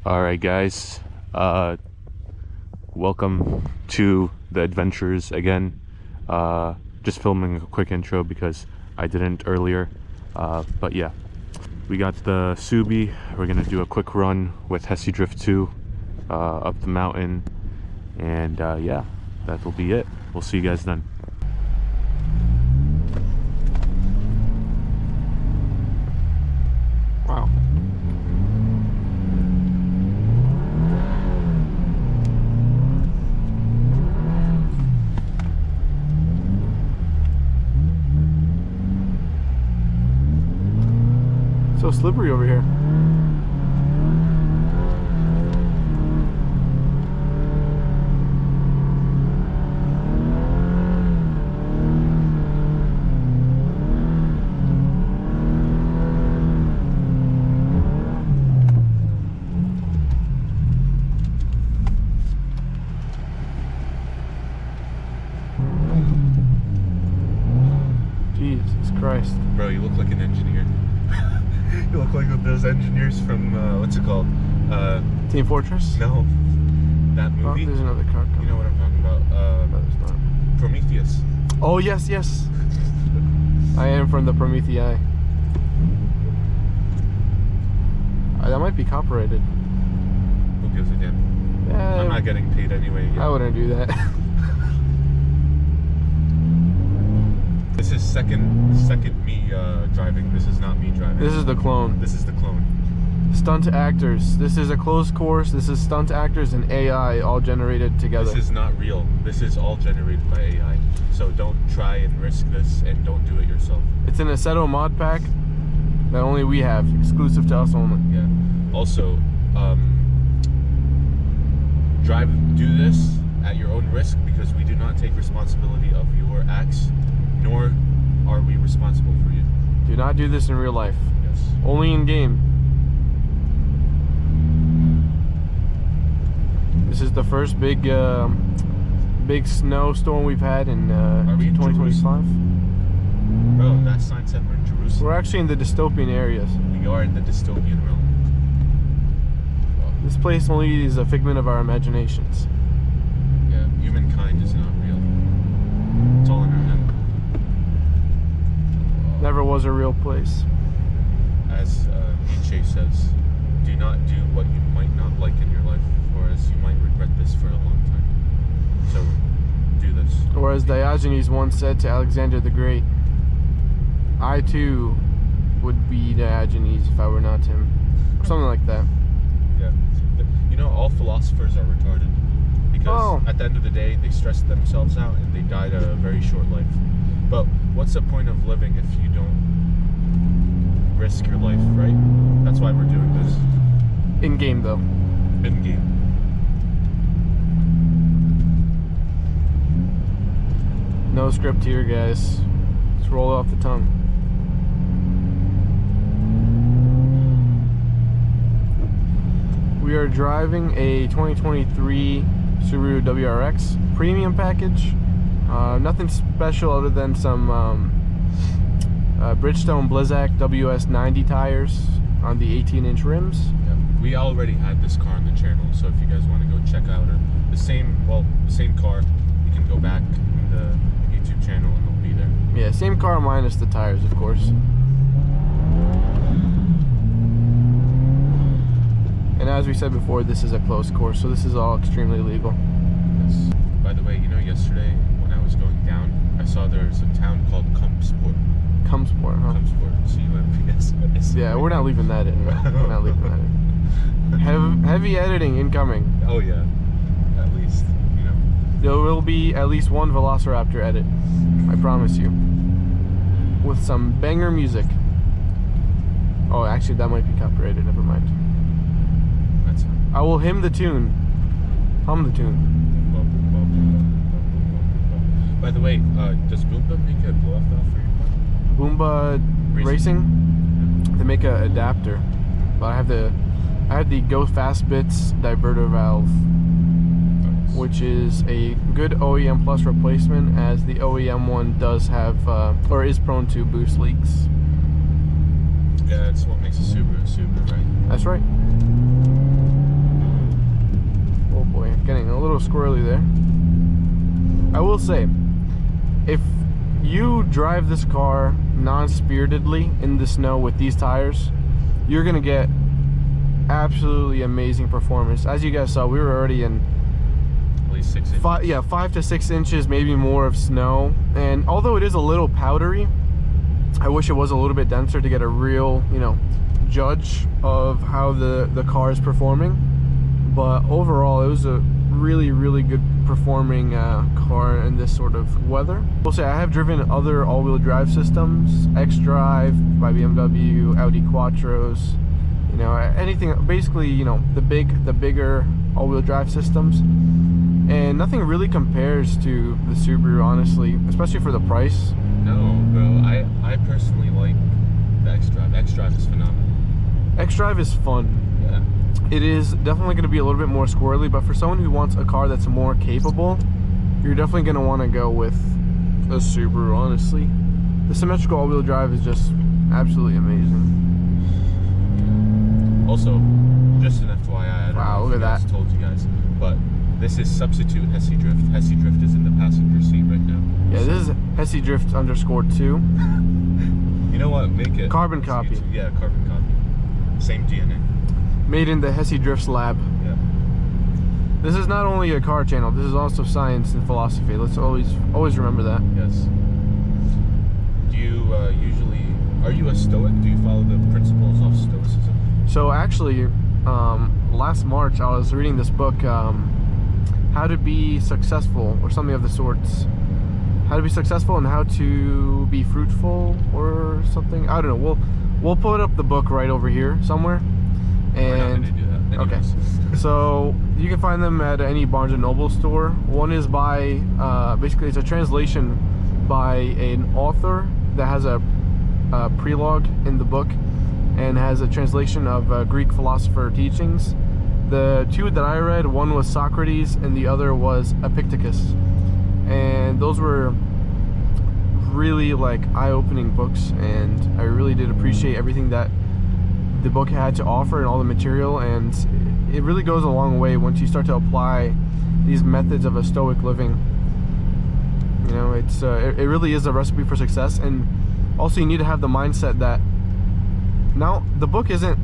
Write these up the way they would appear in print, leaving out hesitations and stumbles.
Alright guys, welcome to the adventures again. Just filming a quick intro because I didn't earlier, but yeah, we got the Subi. We're gonna do a quick run with Hesse Drift 2 up the mountain, and yeah, that'll be it. We'll see you guys then. Wow. So slippery over here. Jesus Christ. Bro, you look like an engineer. You look like those engineers from, what's it called? Team Fortress? No. That movie? Oh, there's another car coming. You know what I'm talking about? No, there's not. Prometheus. Oh, yes, yes. I am from the Prometheus. That might be copyrighted. Who gives a damn? Yeah, I'm not getting paid anyway. I wouldn't do that. This is second me driving. This is not me driving. This is the clone. This is the clone. Stunt actors. This is a closed course. This is stunt actors and AI all generated together. This is not real. This is all generated by AI. So don't try and risk this, and don't do it yourself. It's an Assetto mod pack that only we have, exclusive to us only. Yeah. Also, do this at your own risk, because we do not take responsibility of your acts, nor are we responsible for you. Do not do this in real life. Yes. Only in game. This is the first big snowstorm we've had in Are we in 2025. Bro, that sign said we're in Jerusalem. We're actually in the dystopian areas. We are in the dystopian realm. This place only is a figment of our imaginations. Yeah, humankind is not real. It's all in our head. Never was a real place. As Nietzsche says, do not do what you might not like in your life, or as you might regret this for a long time. So, do this. Or as Diogenes once said to Alexander the Great, I too would be Diogenes if I were not him. Or something like that. Yeah. You know, all philosophers are retarded. Because at the end of the day, they stressed themselves out and they died a very short life. But what's the point of living if you don't risk your life, right? That's why we're doing this. In game though. In game. No script here, guys. Just roll it off the tongue. We are driving a 2023 Subaru WRX premium package. Nothing special other than some Bridgestone Blizzak WS90 tires on the 18-inch rims. Yeah. We already had this car on the channel, so if you guys want to go check out the same car, you can go back in the YouTube channel and it'll be there. Yeah, same car minus the tires, of course. And as we said before, this is a closed course, so this is all extremely legal. Yes. By the way, you know, yesterday when I was going down, I saw there's a town called Cumpsport. Cumpsport, huh? Cumpsport. C-U-M-P-S. Yeah, we're not leaving that in. We're not leaving that in. Heavy editing incoming. Oh yeah, at least, you know. There will be at least one Velociraptor edit, I promise you, with some banger music. Oh, actually, that might be copyrighted. Never mind. That's fine. I will hum the tune. Hum the tune. By the way, does Boomba make a blow-off valve for your car? Boomba Racing? They make an adapter, but I have the Go Fast Bits diverter valve, which is a good OEM Plus replacement, as the OEM one does have or is prone to boost leaks. Yeah, that's what makes a Subaru a Subaru, right? That's right. getting a little squirrely there. I will say, if you drive this car non-spiritedly in the snow with these tires, you're gonna get absolutely amazing performance. As you guys saw, we were already in at least 6 inches. 5 to 6 inches, maybe more of snow. And although it is a little powdery, I wish it was a little bit denser to get a real, you know, judge of how the car is performing. But overall, it was a really good performing car in this sort of weather. I'll say I have driven other all-wheel drive systems, X-Drive by BMW, Audi Quattros, you know, anything, basically, you know, the bigger all-wheel drive systems, and nothing really compares to the Subaru, honestly, especially for the price. No, bro, I personally like the X-Drive. X-Drive is phenomenal. X-Drive is fun. Yeah. It is definitely going to be a little bit more squirrely, but for someone who wants a car that's more capable, you're definitely going to want to go with a Subaru, honestly. The symmetrical all-wheel drive is just absolutely amazing. Also, just an FYI, I don't know if I told you guys, but this is substitute Hesse Drift. Hesse Drift is in the passenger seat right now. Yeah, so. This is Hesse Drift _2. You know what? Make it carbon copy. Yeah, carbon copy. Same DNA. Made in the Hesse Drifts lab. Yeah. This is not only a car channel, this is also science and philosophy. Let's always remember that. Yes. Do you usually, are you a Stoic? Do you follow the principles of Stoicism? So actually, last March I was reading this book, How to Be Successful, or something of the sorts. How to be successful and how to be fruitful, or something. I don't know. We'll put up the book right over here somewhere. And we're not gonna do that. Anyways. Okay, so you can find them at any Barnes & Noble store. One is by, basically it's a translation by an author that has a prelogue in the book and has a translation of Greek philosopher teachings. The two that I read, one was Socrates and the other was Epictetus. And those were really like eye-opening books, and I really did appreciate everything that the book had to offer and all the material, and it really goes a long way once you start to apply these methods of a stoic living. You know, it really is a recipe for success. And also you need to have the mindset that now the book isn't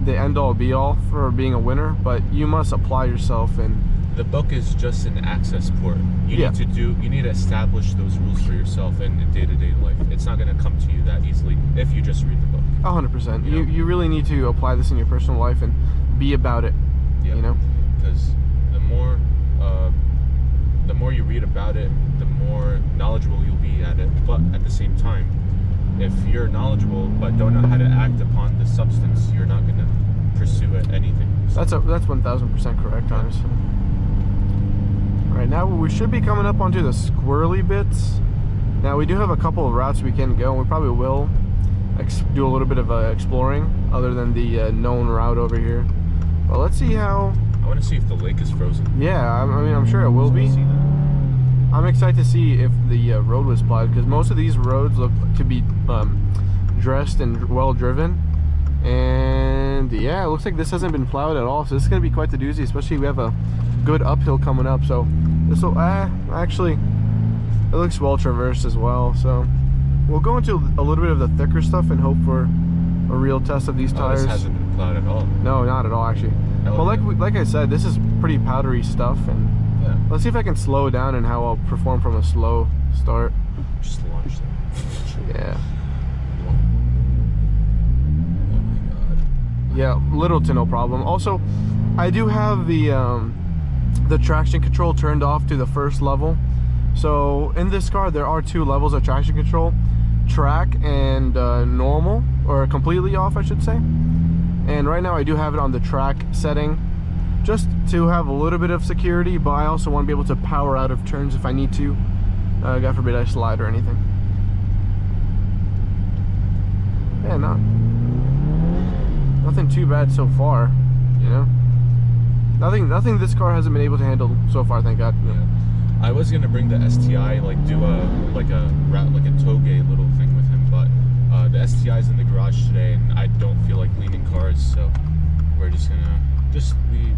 the end-all be-all for being a winner, but you must apply yourself. And the book is just an access port. You need to establish those rules for yourself in day-to-day life. It's not going to come to you that easily if you just read the book. 100%. You really need to apply this in your personal life and be about it. Yeah. You know, because the more you read about it, the more knowledgeable you'll be at it. But at the same time, if you're knowledgeable but don't know how to act upon the substance, you're not going to pursue it anything. So. That's 1000% correct, honestly. Right now we should be coming up onto the squirrely bits. Now we do have a couple of routes we can go, and we probably will do a little bit of exploring other than the known route over here. But let's see how. I want to see if the lake is frozen. Yeah, I mean, I'm sure it will be. See that. I'm excited to see if the road was plowed, because most of these roads look to be dressed and well driven. And yeah, it looks like this hasn't been plowed at all, so this is going to be quite the doozy, especially we have a good uphill coming up. So this will actually, it looks well traversed as well. So we'll go into a little bit of the thicker stuff and hope for a real test of these tires. This hasn't been plowed at all. No, not at all, actually. Well, like I said, this is pretty powdery stuff, and yeah. Let's see if I can slow down and how I'll perform from a slow start. Just launch them. Yeah. Oh my god. Yeah, little to no problem. Also, I do have the traction control turned off to the first level. So in this car, there are two levels of traction control: track and normal, or completely off, I should say. And right now I do have it on the track setting, just to have a little bit of security, but I also want to be able to power out of turns if I need to. God forbid I slide or anything. Yeah, nothing too bad so far, you know. Nothing this car hasn't been able to handle so far, thank God. Yeah. I was gonna bring the STI, like do a toge little thing with him, but the STI's in the garage today, and I don't feel like cleaning cars, so we're just gonna just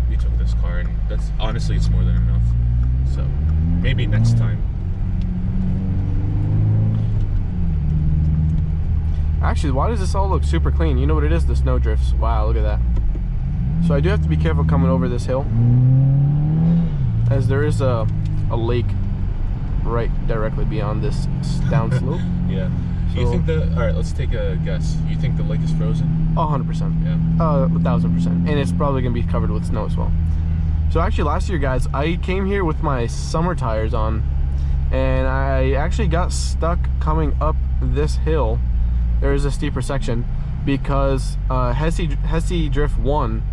we took this car, and that's honestly it's more than enough. So maybe next time. Actually, why does this all look super clean? You know what it is? The snow drifts. Wow, look at that. So I do have to be careful coming over this hill, as there is a lake right directly beyond this down slope. Yeah. Do you think that? All right, let's take a guess. You think the lake is frozen? 100%. Yeah. 1000%. And it's probably gonna be covered with snow as well. So actually, last year, guys, I came here with my summer tires on, and I actually got stuck coming up this hill. There is a steeper section because Hesse Drift 1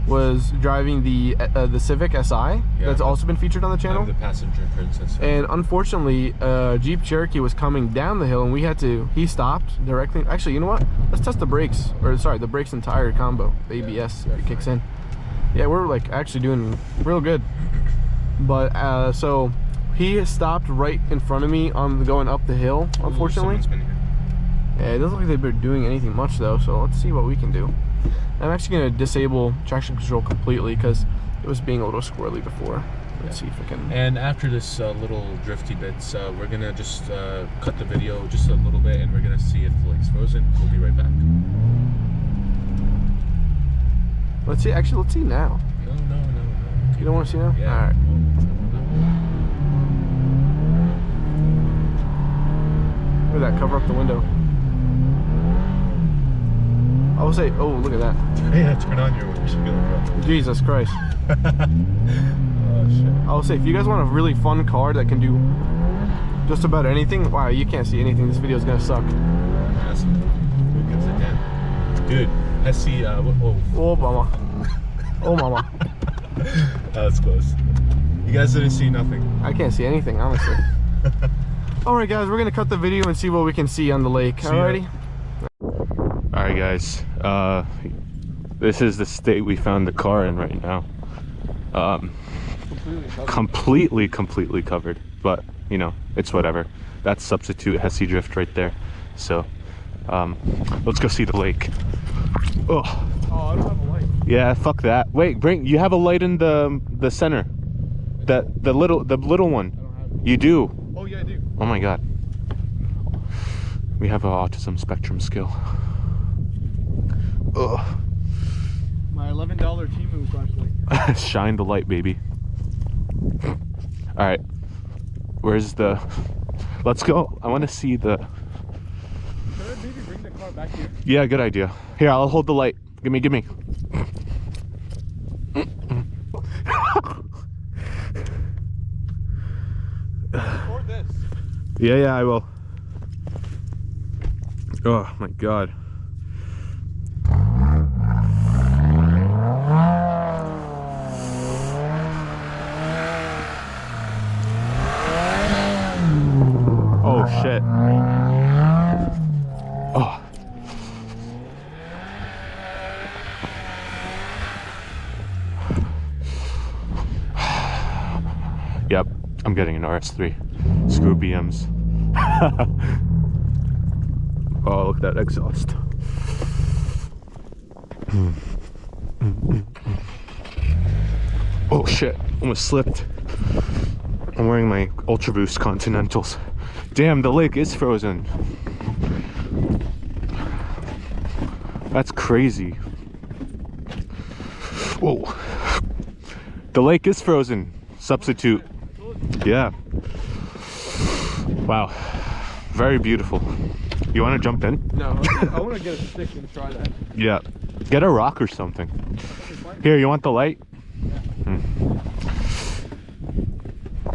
was driving the Civic Si that's also been featured on the channel. I'm the passenger princess. And unfortunately, Jeep Cherokee was coming down the hill, and he stopped directly. Actually, you know what? Let's test the brakes, or sorry, the brakes and tire combo. The ABS it kicks in. Yeah, we're like actually doing real good. But so he stopped right in front of me on going up the hill. Unfortunately. Yeah, it doesn't look like they've been doing anything much though, so let's see what we can do. I'm actually going to disable traction control completely because it was being a little squirrely before. Let's see if I can. And after this little drifty bits, we're going to just cut the video just a little bit, and we're going to see if the lake's frozen. We'll be right back. Let's see. Actually, let's see now. No. You don't want to see now? Yeah. All right. Look at that. Cover up the window. I will say, oh, look at that. Yeah, turn on your windshield, bro. Jesus Christ. Oh, shit. I will say, if you guys want a really fun car that can do just about anything, wow, you can't see anything. This video is going to suck. That's, who gives a damn? Dude, Hesse, Oh, mama. Oh, mama. That was close. You guys didn't see nothing. I can't see anything, honestly. Alright, guys, we're going to cut the video and see what we can see on the lake. Alrighty? Alright guys, this is the state we found the car in right now. Completely covered, but you know, it's whatever. That's substitute Hesse Drift right there. So let's go see the lake. Oh, I don't have a light. Yeah, fuck that. Wait, you have a light in the center. The little one. I don't have it. You do. Oh yeah, I do. Oh my god. We have an autism spectrum skill. Ugh. My $11 Temu flashlight. Shine the light, baby. All right, where's the? Let's go. I want to see the. Should I maybe bring the car back here? Yeah, good idea. Here, I'll hold the light. Give me. Record this. Yeah, I will. Oh my god. Oh shit. Oh. Yep, I'm getting an RS3. Screw BMs. Oh, look at that exhaust. Oh shit, almost slipped. I'm wearing my Ultra Boost Continentals. Damn, the lake is frozen. That's crazy. Whoa. The lake is frozen. Substitute. Yeah. Wow. Very beautiful. You want to jump in? No, I want to get a stick and try that. Yeah. Get a rock or something. Here, you want the light? Yeah.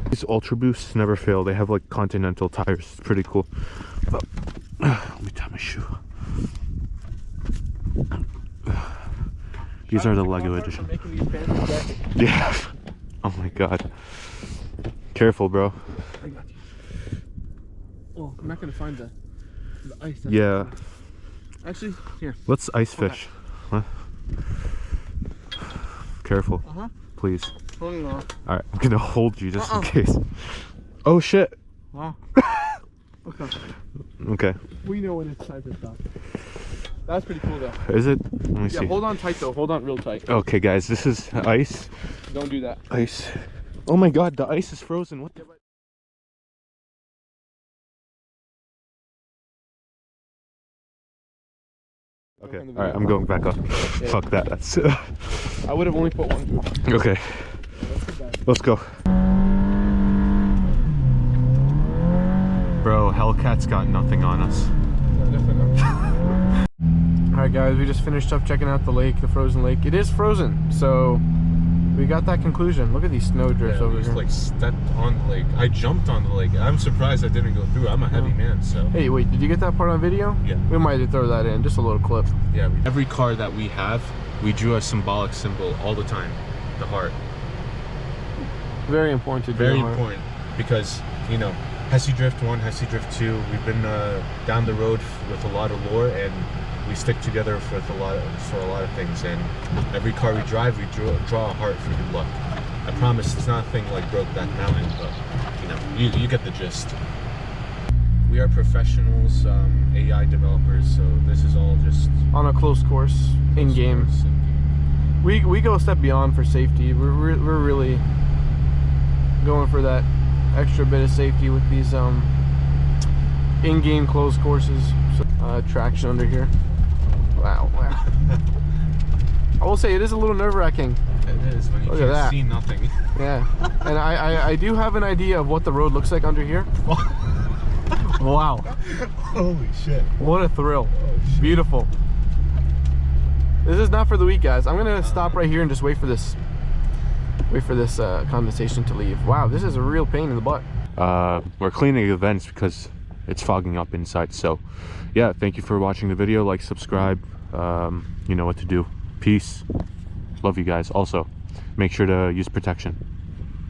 These Ultra Boosts never fail. They have like Continental tires. It's pretty cool. Oh. Let me tie my shoe. These are the Lego edition. Yeah. Oh my god. Careful, bro. I got you. Oh, I'm not gonna find the ice. Yeah. Actually, here. Let's ice fish. Huh? Careful. Please. Holding on. Alright, I'm gonna hold you just in case. Oh shit. Wow. Okay. Okay. We know when it's time to stop. That's pretty cool though. Is it? Let me Yeah, see. hold on tight though. Hold on real tight. Okay, guys, this is ice. Don't do that. Ice. Oh my god, the ice is frozen. What the? Okay, all right, I'm going back up. Yeah. Fuck that. That's. I would have only put one. Okay, let's go. Bro, Hellcat's got nothing on us. Alright guys, we just finished up checking out the lake, the frozen lake. It is frozen, so we got that conclusion. Look at these snow drifts over here. Like stepped on the lake. I jumped on the lake. I'm surprised I didn't go through. I'm a heavy man, so. Hey, wait, did you get that part on video? Yeah. We might throw that in, just a little clip. Yeah. Every car that we have, we drew a symbolic symbol all the time. The heart. Very important to do. Very important because, you know, Hesse Drift 1, Hesse Drift 2, we've been down the road with a lot of lore, and we stick together for a lot of things. And every car we drive, we draw a heart for good luck. I promise it's not a thing like Brokeback Mountain, but you know, you get the gist. We are professionals, AI developers, so this is all just on a close course, in game. We go a step beyond for safety. We're really going for that extra bit of safety with these in-game closed courses. So, traction under here. Wow. I will say it is a little nerve-wracking. It is when you can't see nothing. Yeah, and I do have an idea of what the road looks like under here. Wow. Holy shit. What a thrill. Beautiful. This is not for the weak, guys. I'm gonna stop right here and just wait for this condensation to leave. Wow, this is a real pain in the butt. We're cleaning the vents because it's fogging up inside. So yeah, thank you for watching the video. Like, subscribe, you know what to do. Peace. Love you guys. Also, make sure to use protection.